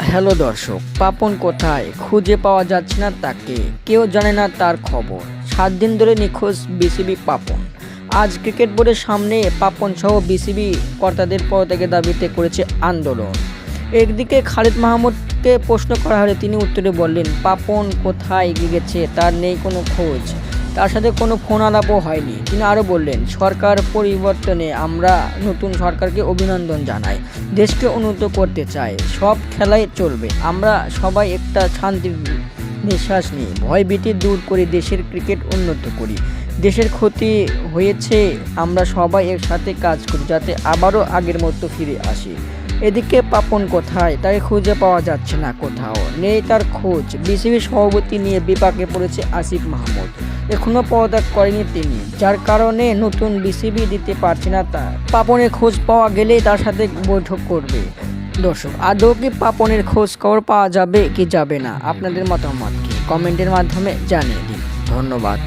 Hello দর্শক, পাপন কোথায়? খুঁজে পাওয়া যাচ্ছে না তাকে, কেউ জানে না তার খবর। 7 দিন ধরে নিখোঁজ বিসিবি পাপন। আজ ক্রিকেট বোর্ডের সামনে পাপন সহ বিসিবি কর্তাদের পদত্যাগের দাবিতে করেছে আন্দোলন। একদিকে খালিদ মাহমুদকে প্রশ্ন করা হলে তিনি উত্তরে বললেন, পাপন কোথায় গেছে তার নেই কোনো খোঁজ, তার সাথে কোনো ফোন আলাপও হয়নি। তিনি আরও বললেন, সরকার পরিবর্তনে আমরা নতুন সরকারকে অভিনন্দন জানাই, দেশকে উন্নত করতে চাই, সব খেলাই চলবে, আমরা সবাই একটা শান্তির নিঃশ্বাস নিই, ভয়ভীতি দূর করে দেশের ক্রিকেট উন্নত করি। দেশের ক্ষতি হয়েছে, আমরা সবাই একসাথে কাজ করি যাতে আবারও আগের মতো ফিরে আসি। এদিকে পাপন কোথায়? তাকে খুঁজে পাওয়া যাচ্ছে না, কোথাও নেই তার খোঁজ। বিসিবি সভাপতি নিয়ে বিপাকে পড়েছে আসিফ মাহমুদ। এখনও পদত্যাগ করেনি তিনি, যার কারণে নতুন বিসিবি দিতে পারছে না তার। পাপনের খোঁজ পাওয়া গেলেই তার সাথে বৈঠক করবে। দর্শক, আদৌ কি পাপনের খোঁজ খবর পাওয়া যাবে কি যাবে না? আপনাদের মতামত কি কমেন্টের মাধ্যমে জানিয়ে দিন। ধন্যবাদ।